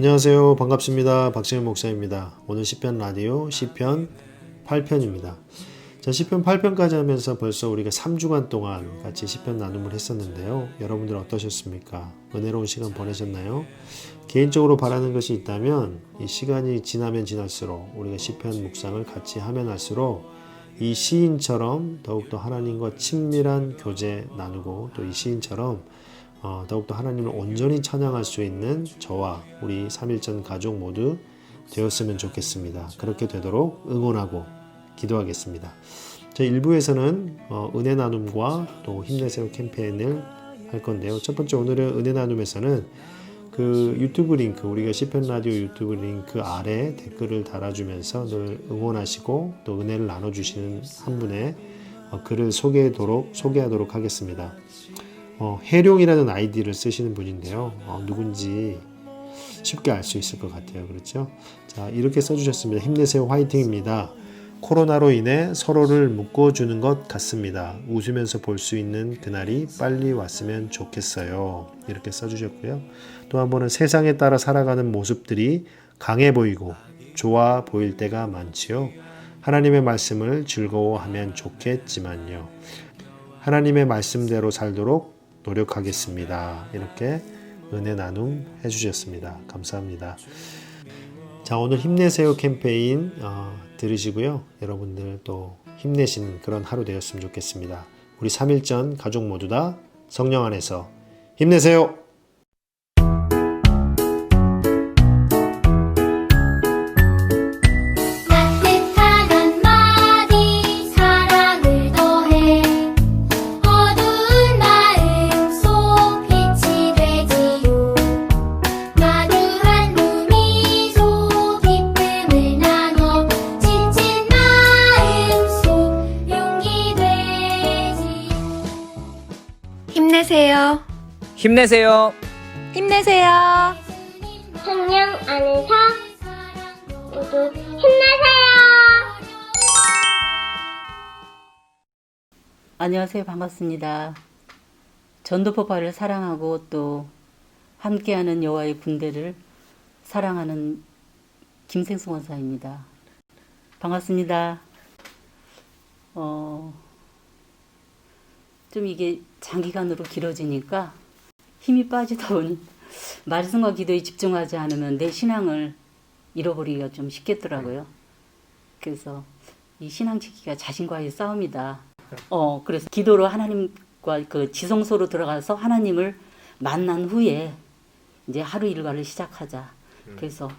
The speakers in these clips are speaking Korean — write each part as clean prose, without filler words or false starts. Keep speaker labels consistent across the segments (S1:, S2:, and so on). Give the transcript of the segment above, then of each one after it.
S1: 안녕하세요. 반갑습니다. 박정현 목사입니다. 오늘 시편 라디오 시편 8편입니다. 자, 시편 8편까지 하면서 벌써 우리가 3주간 동안 같이 시편 나눔을 했었는데요. 여러분들 어떠셨습니까? 은혜로운 시간 보내셨나요? 개인적으로 바라는 것이 있다면 이 시간이 지나면 지날수록 우리가 시편 묵상을 같이 하면 할수록 이 시인처럼 더욱더 하나님과 친밀한 교제 나누고 또 이 시인처럼 더욱더 하나님을 온전히 찬양할 수 있는 저와 우리 3.1전 가족 모두 되었으면 좋겠습니다. 그렇게 되도록 응원하고 기도하겠습니다. 저 1부에서는 은혜 나눔과 또 힘내세요 캠페인을 할 건데요. 첫 번째 오늘은 은혜 나눔에서는 그 유튜브 링크, 우리가 시편 라디오 유튜브 링크 아래 댓글을 달아주면서 늘 응원하시고 또 은혜를 나눠주시는 한 분의 글을 소개하도록 하겠습니다. 해룡이라는 아이디를 쓰시는 분인데요. 누군지 쉽게 알 수 있을 것 같아요. 그렇죠? 자, 이렇게 써주셨습니다. 힘내세요. 화이팅입니다. 코로나로 인해 서로를 묶어주는 것 같습니다. 웃으면서 볼 수 있는 그날이 빨리 왔으면 좋겠어요. 이렇게 써주셨고요. 또 한 번은 세상에 따라 살아가는 모습들이 강해 보이고 좋아 보일 때가 많지요. 하나님의 말씀을 즐거워하면 좋겠지만요. 하나님의 말씀대로 살도록 노력하겠습니다. 이렇게 은혜 나눔 해주셨습니다. 감사합니다. 자, 오늘 힘내세요 캠페인 들으시고요. 여러분들 또 힘내시는 그런 하루 되었으면 좋겠습니다. 우리 3.1전 가족 모두 다 성령 안에서 힘내세요.
S2: 힘내세요.
S3: 힘내세요.
S2: 힘내세요.
S4: 성령 안에서 모두 힘내세요.
S5: 안녕하세요. 반갑습니다. 전도폭발을 사랑하고 또 함께하는 여호와의 군대를 사랑하는 김생수 원사입니다. 반갑습니다. 좀 이게 장기간으로 길어지니까 힘이 빠지다 보니 말씀과 기도에 집중하지 않으면 내 신앙을 잃어버리기가 좀 쉽겠더라고요. 그래서 이 신앙 지키기가 자신과의 싸움이다. 그래서 기도로 하나님과 그 지성소로 들어가서 하나님을 만난 후에 이제 하루 일과를 시작하자. 그래서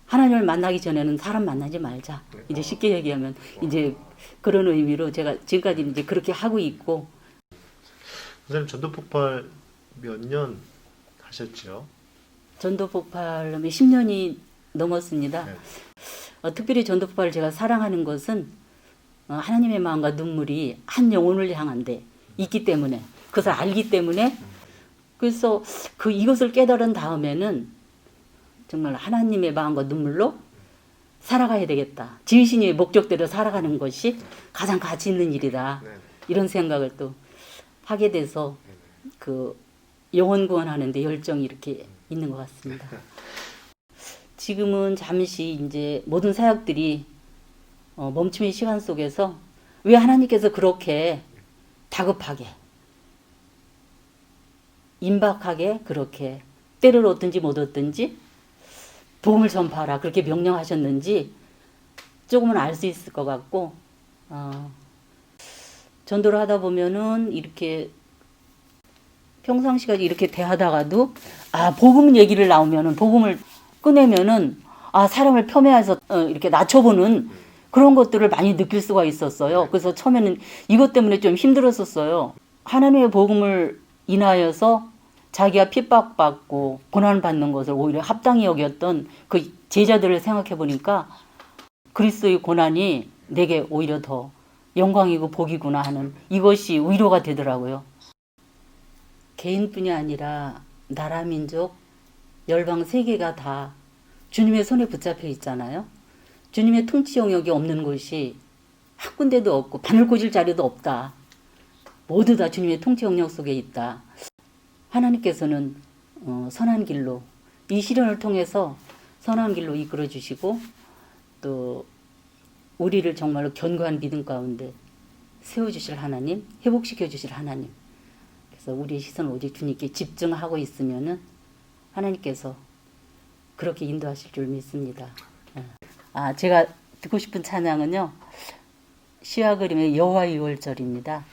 S5: 하나님을 만나기 전에는 사람 만나지 말자. 이제 쉽게 얘기하면 이제 그런 의미로 제가 지금까지 이제 그렇게 하고 있고.
S1: 선생님 전도폭발 몇 년 하셨죠?
S5: 전도폭발은 10년이 넘었습니다.
S1: 네.
S5: 특별히 전도폭발을 제가 사랑하는 것은 하나님의 마음과 눈물이 한 영혼을 향한데 있기 때문에 그것을 알기 때문에 그래서 이것을 깨달은 다음에는 정말 하나님의 마음과 눈물로 살아가야 되겠다. 지으신의 목적대로 살아가는 것이 가장 가치 있는 일이다. 이런 생각을 또 하게 돼서 그 영혼 구원하는 데 열정이 이렇게 있는 것 같습니다. 지금은 잠시 이제 모든 사역들이 멈춤의 시간 속에서 왜 하나님께서 그렇게 다급하게 임박하게 그렇게 때를 얻든지 못 얻든지 복음을 전파하라 그렇게 명령하셨는지 조금은 알 수 있을 것 같고 전도를 하다 보면은 이렇게 평상시까지 이렇게 대하다가도 복음 얘기를 나오면은 복음을 꺼내면은 사람을 폄훼해서 이렇게 낮춰보는 그런 것들을 많이 느낄 수가 있었어요. 그래서 처음에는 이것 때문에 좀 힘들었었어요. 하나님의 복음을 인하여서 자기가 핍박받고 고난받는 것을 오히려 합당히 여겼던 그 제자들을 생각해 보니까 그리스도의 고난이 내게 오히려 더 영광이고 복이구나 하는 이것이 위로가 되더라고요. 개인뿐이 아니라 나라 민족 열방 세계가 다 주님의 손에 붙잡혀 있잖아요. 주님의 통치 영역이 없는 곳이 한 군데도 없고 바늘 꽂을 자리도 없다. 모두 다 주님의 통치 영역 속에 있다. 하나님께서는 선한 길로 이 시련을 통해서 선한 길로 이끌어 주시고 또 우리를 정말로 견고한 믿음 가운데 세워주실 하나님, 회복시켜 주실 하나님. 그래서 우리의 시선을 오직 주님께 집중하고 있으면은 하나님께서 그렇게 인도하실 줄 믿습니다. 제가 듣고 싶은 찬양은요, 시와 그림의 여호와의 유월절입니다.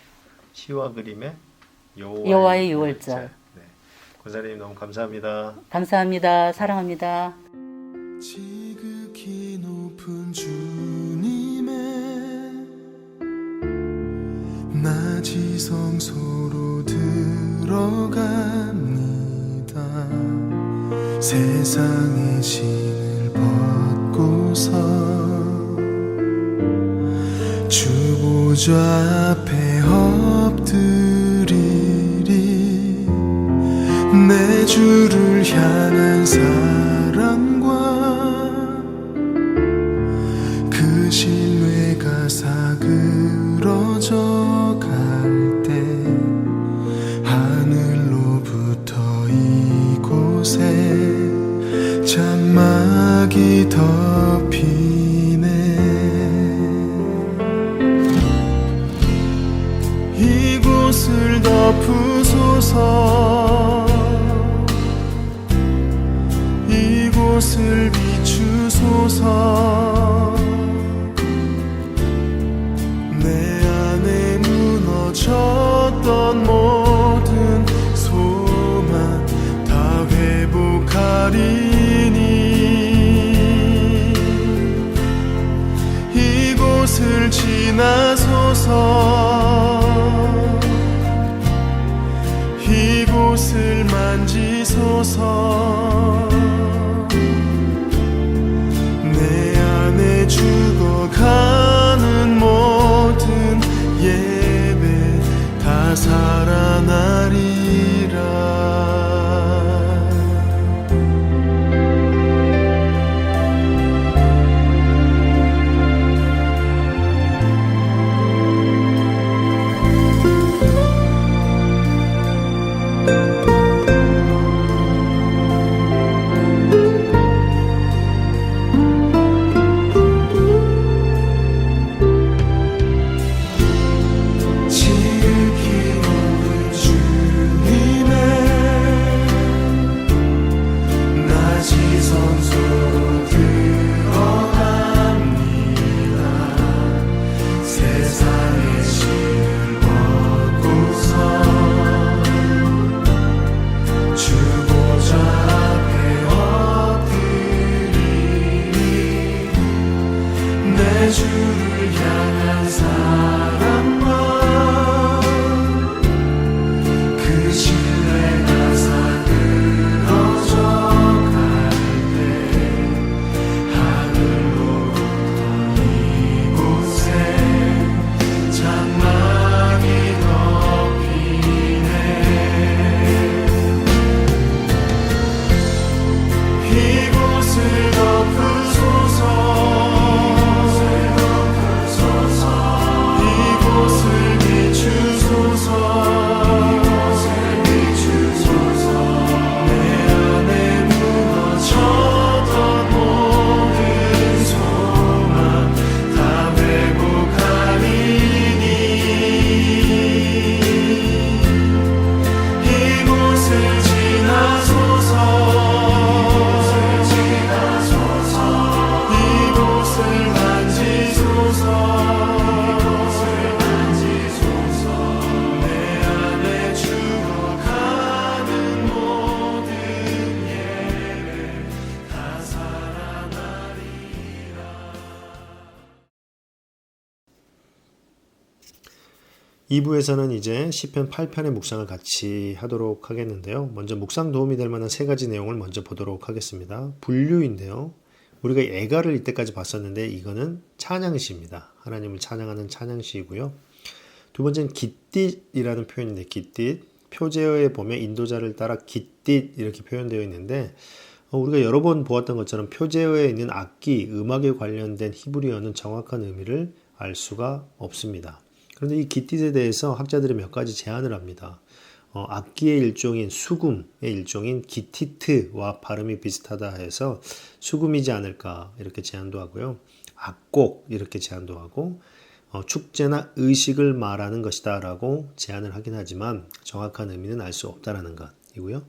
S1: 시와 그림의
S5: 여호와의 유월절.
S1: 네. 권사님 너무 감사합니다.
S5: 감사합니다. 사랑합니다.
S3: 지극히 높은 주님의 낮이 성소로 들어갑니다. 세상의 신을 벗고서 주 보좌 앞에 엎드리리. 내 주를 향한 사랑과 그 신뢰가 사그러져 갈 때 하늘로부터 이곳에 장막이 덮이네. 이곳을 덮으소서. 이곳을 비추소서. 내 안에 무너졌던 모든 소망 다 회복하리니. 이곳을 지나소서. 이곳을 만지소서. 내 안에 죽어가는 모든 예배 다 살아나리라. 주를 향한 사랑과 그 신뢰가 사그러져 갈 때 하늘로부터 이곳에 장막이 덮이네. 이곳을 덮으소서. 이곳을 비추소서. 내 안에 무너졌던 모든 소망 다 회복하리니. 이곳을 지나소서. 이곳을 만지소서.
S1: 이 부에서는 이제 시편 8편의 묵상을 같이 하도록 하겠는데요. 먼저 묵상 도움이 될 만한 세 가지 내용을 먼저 보도록 하겠습니다. 분류인데요. 우리가 애가를 이때까지 봤었는데 이거는 찬양시입니다. 하나님을 찬양하는 찬양시이고요. 두 번째는 깃딧이라는 표현인데 깃딧. 표제어에 보면 인도자를 따라 깃딧 이렇게 표현되어 있는데 우리가 여러 번 보았던 것처럼 표제어에 있는 악기, 음악에 관련된 히브리어는 정확한 의미를 알 수가 없습니다. 그런데 이 깃딧에 대해서 학자들이 몇 가지 제안을 합니다. 악기의 일종인 수금의 일종인 기티트와 발음이 비슷하다 해서 수금이지 않을까 이렇게 제안도 하고요. 악곡 이렇게 제안도 하고 축제나 의식을 말하는 것이다 라고 제안을 하긴 하지만 정확한 의미는 알 수 없다라는 것이고요.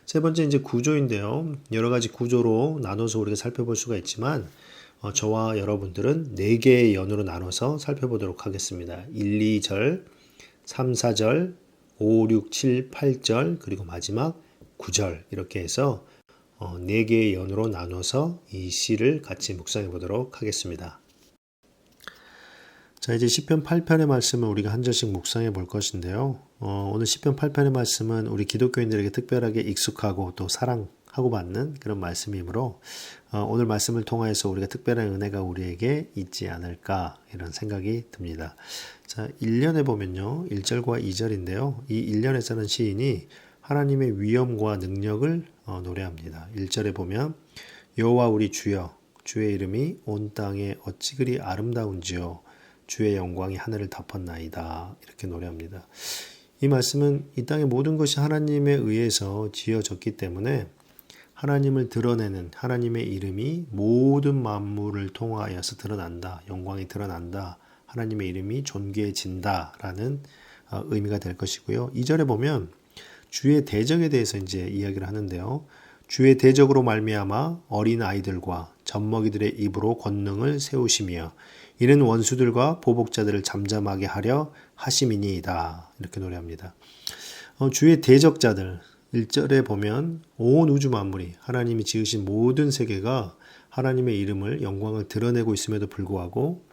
S1: 세 번째 이제 구조인데요. 여러 가지 구조로 나눠서 우리가 살펴볼 수가 있지만 저와 여러분들은 4개의 연으로 나눠서 살펴보도록 하겠습니다. 1, 2절, 3, 4절, 5, 6, 7, 8절 그리고 마지막 9절 이렇게 해서 4개의 연으로 나눠서 이 시를 같이 묵상해 보도록 하겠습니다. 자, 이제 시편 8편의 말씀을 우리가 한 절씩 묵상해 볼 것인데요. 오늘 시편 8편의 말씀은 우리 기독교인들에게 특별하게 익숙하고 또 사랑하고 받는 그런 말씀이므로 오늘 말씀을 통하여서 우리가 특별한 은혜가 우리에게 있지 않을까 이런 생각이 듭니다. 자, 1년에 보면요. 1절과 2절인데요. 이 1년에서는 시인이 하나님의 위엄과 능력을 노래합니다. 1절에 보면 여호와 우리 주여 주의 이름이 온 땅에 어찌 그리 아름다운지요 주의 영광이 하늘을 덮었나이다 이렇게 노래합니다. 이 말씀은 이 땅의 모든 것이 하나님에 의해서 지어졌기 때문에 하나님을 드러내는 하나님의 이름이 모든 만물을 통하여서 드러난다. 영광이 드러난다. 하나님의 이름이 존귀해진다라는 의미가 될 것이고요. 2절에 보면 주의 대적에 대해서 이제 이야기를 하는데요. 주의 대적으로 말미암아 어린 아이들과 젖먹이들의 입으로 권능을 세우시며 이는 원수들과 보복자들을 잠잠하게 하려 하심이니이다. 이렇게 노래합니다. 주의 대적자들 1절에 보면 온 우주 만물이 하나님이 지으신 모든 세계가 하나님의 이름을 영광을 드러내고 있음에도 불구하고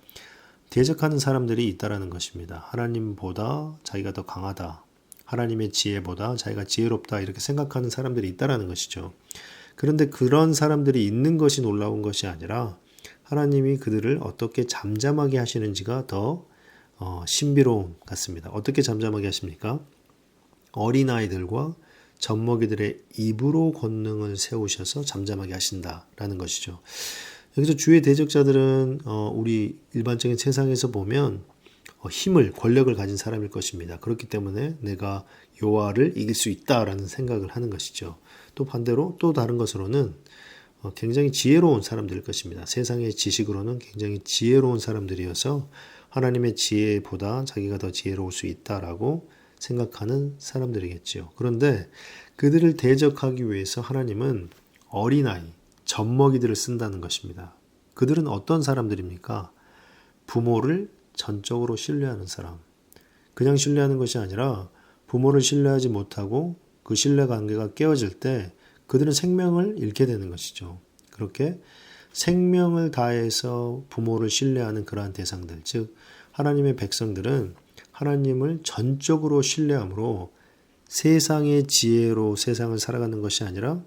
S1: 대적하는 사람들이 있다라는 것입니다. 하나님보다 자기가 더 강하다. 하나님의 지혜보다 자기가 지혜롭다 이렇게 생각하는 사람들이 있다라는 것이죠. 그런데 그런 사람들이 있는 것이 놀라운 것이 아니라 하나님이 그들을 어떻게 잠잠하게 하시는지가 더 신비로운 것 같습니다. 어떻게 잠잠하게 하십니까? 어린아이들과 젖먹이들의 입으로 권능을 세우셔서 잠잠하게 하신다라는 것이죠. 여기서 주의 대적자들은 우리 일반적인 세상에서 보면 힘을, 권력을 가진 사람일 것입니다. 그렇기 때문에 내가 여호와를 이길 수 있다라는 생각을 하는 것이죠. 또 반대로 또 다른 것으로는 굉장히 지혜로운 사람들일 것입니다. 세상의 지식으로는 굉장히 지혜로운 사람들이어서 하나님의 지혜보다 자기가 더 지혜로울 수 있다라고 생각하는 사람들이겠죠. 그런데 그들을 대적하기 위해서 하나님은 어린아이, 젖먹이들을 쓴다는 것입니다. 그들은 어떤 사람들입니까? 부모를 전적으로 신뢰하는 사람. 그냥 신뢰하는 것이 아니라 부모를 신뢰하지 못하고 그 신뢰관계가 깨어질 때 그들은 생명을 잃게 되는 것이죠. 그렇게 생명을 다해서 부모를 신뢰하는 그러한 대상들, 즉 하나님의 백성들은 하나님을 전적으로 신뢰함으로 세상의 지혜로 세상을 살아가는 것이 아니라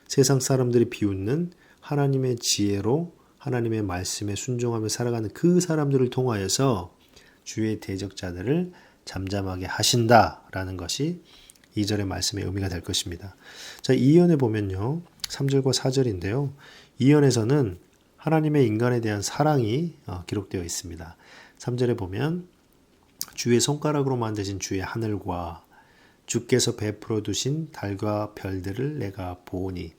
S1: 세상 사람들이 비웃는 하나님의 지혜로 하나님의 말씀에 순종하며 살아가는 그 사람들을 통하여서 주의 대적자들을 잠잠하게 하신다라는 것이 2절의 말씀의 의미가 될 것입니다. 자, 2연에 보면요. 3절과 4절인데요. 2연에서는 하나님의 인간에 대한 사랑이 기록되어 있습니다. 3절에 보면 주의 손가락으로 만드신 주의 하늘과 주께서 베풀어 두신 달과 별들을 내가 보오니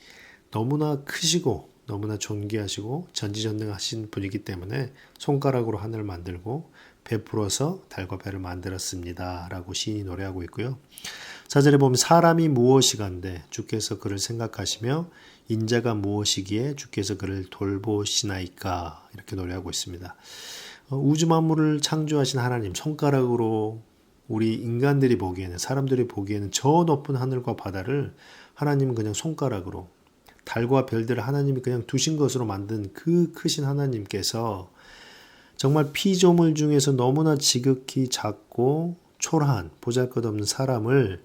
S1: 너무나 크시고 너무나 존귀하시고 전지전능하신 분이기 때문에 손가락으로 하늘을 만들고 베풀어서 달과 별을 만들었습니다. 라고 시인이 노래하고 있고요. 4절에 보면 사람이 무엇이간데 주께서 그를 생각하시며 인자가 무엇이기에 주께서 그를 돌보시나이까 이렇게 노래하고 있습니다. 우주 만물을 창조하신 하나님 손가락으로 우리 인간들이 보기에는 사람들이 보기에는 저 높은 하늘과 바다를 하나님은 그냥 손가락으로 달과 별들을 하나님이 그냥 두신 것으로 만든 그 크신 하나님께서 정말 피조물 중에서 너무나 지극히 작고 초라한 보잘것없는 사람을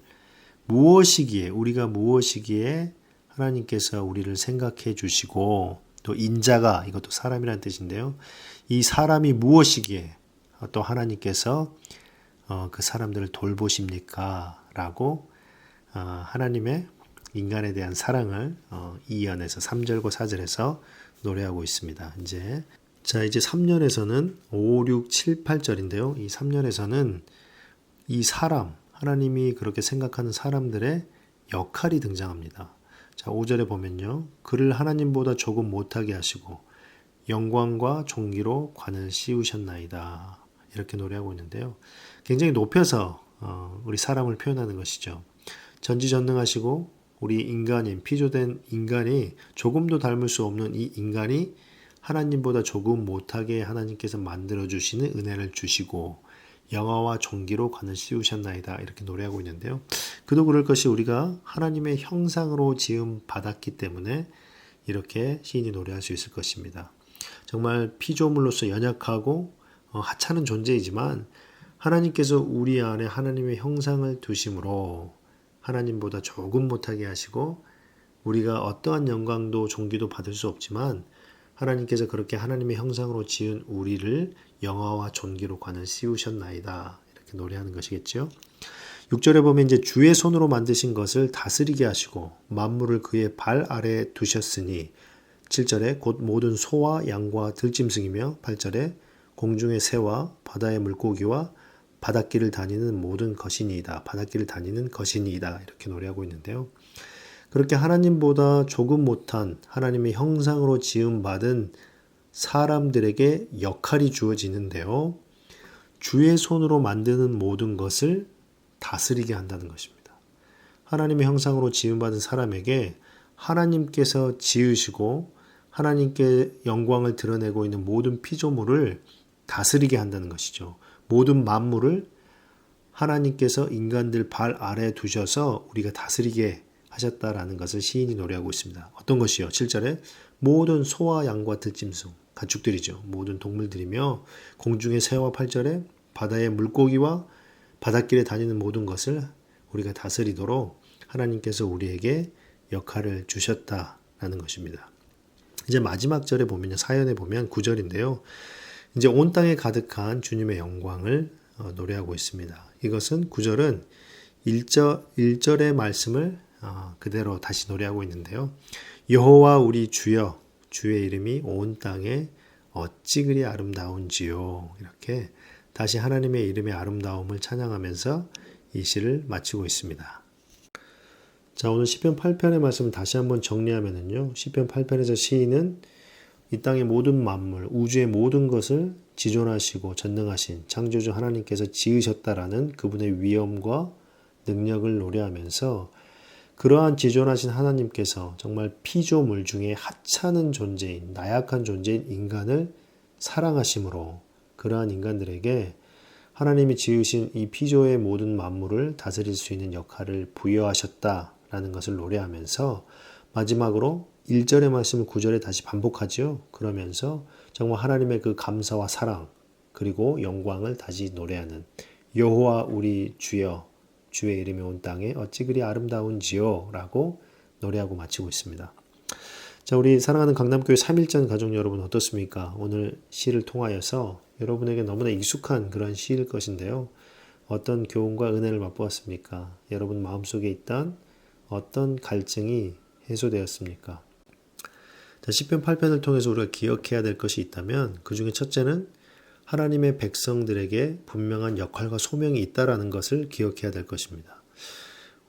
S1: 무엇이기에 우리가 무엇이기에 하나님께서 우리를 생각해 주시고 또 인자가 이것도 사람이라는 뜻인데요. 이 사람이 무엇이기에 또 하나님께서 그 사람들을 돌보십니까? 라고 하나님의 인간에 대한 사랑을 2연에서 3절과 4절에서 노래하고 있습니다. 이제 3년에서는 5, 6, 7, 8절인데요. 이 3년에서는 이 사람, 하나님이 그렇게 생각하는 사람들의 역할이 등장합니다. 자, 5절에 보면요. 그를 하나님보다 조금 못하게 하시고 영광과 존귀로 관을 씌우셨나이다. 이렇게 노래하고 있는데요. 굉장히 높여서 우리 사람을 표현하는 것이죠. 전지전능하시고 우리 인간인 피조된 인간이 조금도 닮을 수 없는 이 인간이 하나님보다 조금 못하게 하나님께서 만들어주시는 은혜를 주시고 영화와 존귀로 관을 씌우셨나이다. 이렇게 노래하고 있는데요. 그도 그럴 것이 우리가 하나님의 형상으로 지음 받았기 때문에 이렇게 시인이 노래할 수 있을 것입니다. 정말 피조물로서 연약하고 하찮은 존재이지만 하나님께서 우리 안에 하나님의 형상을 두심으로 하나님보다 조금 못하게 하시고 우리가 어떠한 영광도 존귀도 받을 수 없지만 하나님께서 그렇게 하나님의 형상으로 지은 우리를 영화와 존귀로 관을 씌우셨나이다. 이렇게 노래하는 것이겠죠. 6절에 보면 이제 주의 손으로 만드신 것을 다스리게 하시고 만물을 그의 발 아래에 두셨으니 7절에 곧 모든 소와 양과 들짐승이며 8절에 공중의 새와 바다의 물고기와 바닷길을 다니는 모든 것이니이다. 바닷길을 다니는 것이니이다. 이렇게 노래하고 있는데요. 그렇게 하나님보다 조금 못한 하나님의 형상으로 지음받은 사람들에게 역할이 주어지는데요. 주의 손으로 만드는 모든 것을 다스리게 한다는 것입니다. 하나님의 형상으로 지음받은 사람에게 하나님께서 지으시고 하나님께 영광을 드러내고 있는 모든 피조물을 다스리게 한다는 것이죠. 모든 만물을 하나님께서 인간들 발 아래에 두셔서 우리가 다스리게 하셨다라는 것을 시인이 노래하고 있습니다. 어떤 것이요? 7절에 모든 소와 양과 들짐승, 가축들이죠. 모든 동물들이며 공중의 새와 8절에 바다의 물고기와 바닷길에 다니는 모든 것을 우리가 다스리도록 하나님께서 우리에게 역할을 주셨다라는 것입니다. 이제 마지막 절에 보면요. 사연에 보면 9절인데요. 이제 온 땅에 가득한 주님의 영광을 노래하고 있습니다. 이것은 9절은 1절의 말씀을 그대로 다시 노래하고 있는데요. 여호와 우리 주여 주의 이름이 온 땅에 어찌 그리 아름다운지요. 이렇게 다시 하나님의 이름의 아름다움을 찬양하면서 이 시를 마치고 있습니다. 자, 오늘 시편 8편의 말씀을 다시 한번 정리하면요. 시편 8편에서 시인은 이 땅의 모든 만물, 우주의 모든 것을 지존하시고 전능하신 창조주 하나님께서 지으셨다라는 그분의 위엄과 능력을 노래하면서 그러한 지존하신 하나님께서 정말 피조물 중에 하찮은 존재인, 나약한 존재인 인간을 사랑하심으로 그러한 인간들에게 하나님이 지으신 이 피조의 모든 만물을 다스릴 수 있는 역할을 부여하셨다라는 것을 노래하면서 마지막으로 1절의 말씀을 9절에 다시 반복하죠. 그러면서 정말 하나님의 그 감사와 사랑 그리고 영광을 다시 노래하는 여호와 우리 주여 주의 이름이 온 땅에 어찌 그리 아름다운지요 라고 노래하고 마치고 있습니다. 자, 우리 사랑하는 강남교회 3.1전 가족 여러분 어떻습니까? 오늘 시를 통하여서 여러분에게 너무나 익숙한 그런 시일 것인데요. 어떤 교훈과 은혜를 맛보았습니까? 여러분 마음속에 있던 어떤 갈증이 해소되었습니까? 자, 시편 8편을 통해서 우리가 기억해야 될 것이 있다면 그 중에 첫째는 하나님의 백성들에게 분명한 역할과 소명이 있다라는 것을 기억해야 될 것입니다.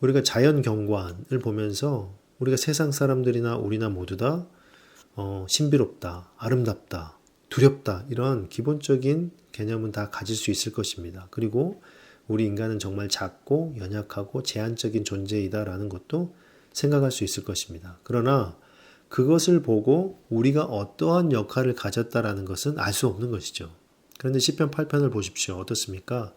S1: 우리가 자연 경관을 보면서 우리가 세상 사람들이나 우리나 모두 다 신비롭다, 아름답다, 두렵다 이런 기본적인 개념은 다 가질 수 있을 것입니다. 그리고 우리 인간은 정말 작고 연약하고 제한적인 존재이다라는 것도 생각할 수 있을 것입니다. 그러나 그것을 보고 우리가 어떠한 역할을 가졌다라는 것은 알 수 없는 것이죠. 그런데 시편 8편을 보십시오. 어떻습니까?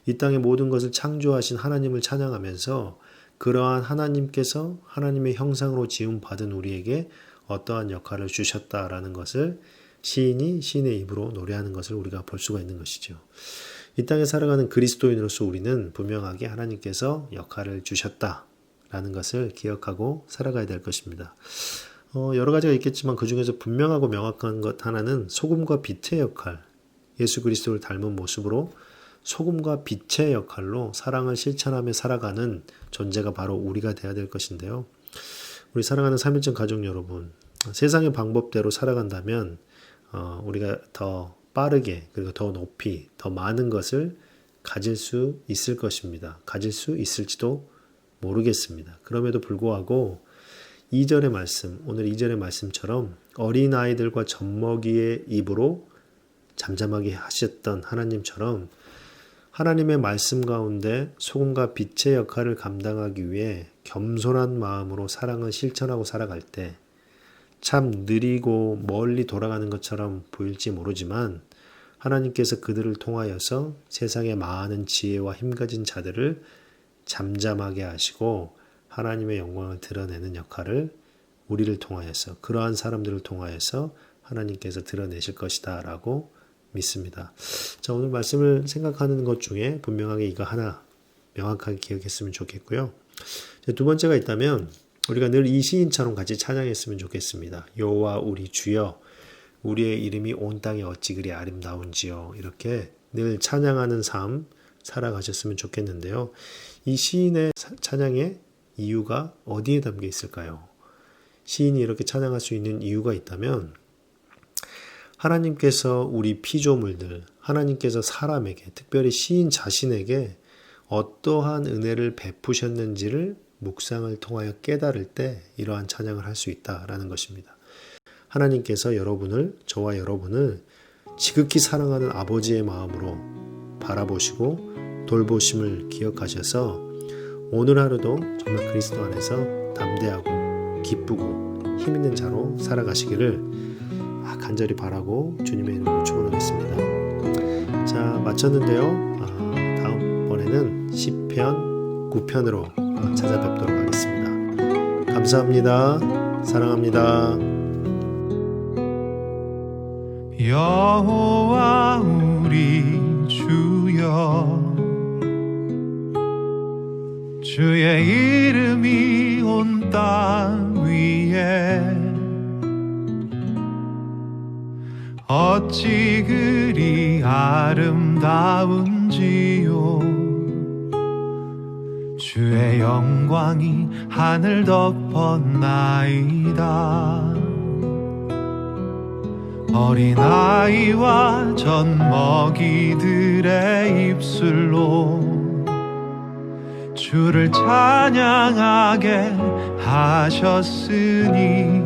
S1: 이 땅의 모든 것을 창조하신 하나님을 찬양하면서 그러한 하나님께서 하나님의 형상으로 지음받은 우리에게 어떠한 역할을 주셨다라는 것을 시인이 시인의 입으로 노래하는 것을 우리가 볼 수가 있는 것이죠. 이 땅에 살아가는 그리스도인으로서 우리는 분명하게 하나님께서 역할을 주셨다라는 것을 기억하고 살아가야 될 것입니다. 여러 가지가 있겠지만 그 중에서 분명하고 명확한 것 하나는 소금과 빛의 역할, 예수 그리스도를 닮은 모습으로 소금과 빛의 역할로 사랑을 실천하며 살아가는 존재가 바로 우리가 되어야 될 것인데요. 우리 사랑하는 3.1전 가족 여러분, 세상의 방법대로 살아간다면 우리가 더 빠르게 그리고 더 높이 더 많은 것을 가질 수 있을 것입니다. 가질 수 있을지도 모르겠습니다. 그럼에도 불구하고 2절의 말씀, 오늘 2절의 말씀처럼 어린아이들과 젖먹이의 입으로 잠잠하게 하셨던 하나님처럼 하나님의 말씀 가운데 소금과 빛의 역할을 감당하기 위해 겸손한 마음으로 사랑을 실천하고 살아갈 때 참 느리고 멀리 돌아가는 것처럼 보일지 모르지만 하나님께서 그들을 통하여서 세상의 많은 지혜와 힘 가진 자들을 잠잠하게 하시고 하나님의 영광을 드러내는 역할을 우리를 통하여서 그러한 사람들을 통하여서 하나님께서 드러내실 것이다 라고 믿습니다. 자, 오늘 말씀을 생각하는 것 중에 분명하게 이거 하나 명확하게 기억했으면 좋겠고요. 두 번째가 있다면 우리가 늘 이 시인처럼 같이 찬양했으면 좋겠습니다. 여호와 우리 주여 우리의 이름이 온 땅에 어찌 그리 아름다운지요. 이렇게 늘 찬양하는 삶 살아가셨으면 좋겠는데요. 이 시인의 찬양의 이유가 어디에 담겨 있을까요? 시인이 이렇게 찬양할 수 있는 이유가 있다면 하나님께서 우리 피조물들, 하나님께서 사람에게, 특별히 시인 자신에게 어떠한 은혜를 베푸셨는지를 묵상을 통하여 깨달을 때 이러한 찬양을 할 수 있다라는 것입니다. 하나님께서 여러분을, 저와 여러분을 지극히 사랑하는 아버지의 마음으로 바라보시고 돌보심을 기억하셔서 오늘 하루도 정말 그리스도 안에서 담대하고 기쁘고 힘있는 자로 살아가시기를 간절히 바라고 주님의 이름으로 축원하겠습니다. 자, 마쳤는데요. 다음번에는 시편 9편으로 찾아뵙도록 하겠습니다. 감사합니다. 사랑합니다.
S3: 여호와 우리 주여 주의 이름이 온 땅 위에 어찌 그리 아름다운지요 주의 영광이 하늘 덮었나이다 어린아이와 젖먹이들의 입술로 주를 찬양하게 하셨으니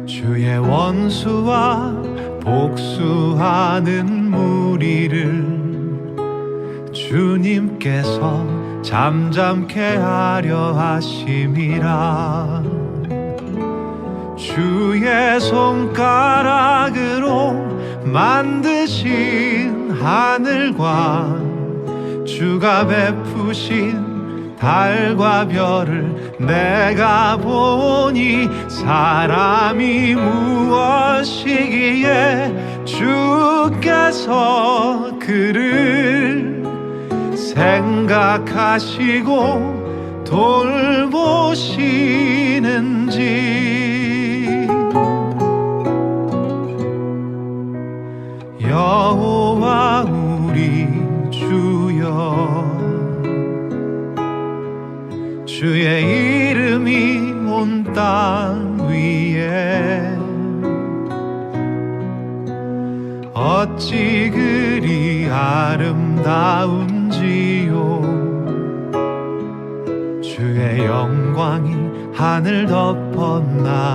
S3: 주의 원수와 복수하는 무리를 주님께서 잠잠케 하려 하심이라 주의 손가락으로 만드신 하늘과 주가 베푸신 달과 별을 내가 보니 사람이 무엇이기에 주께서 그를 생각하시고 돌보시는지 여호와 우리 주여 주의 이름이 온 땅 위에 어찌 그리 아름다운지요 주의 영광이 하늘 덮었나이다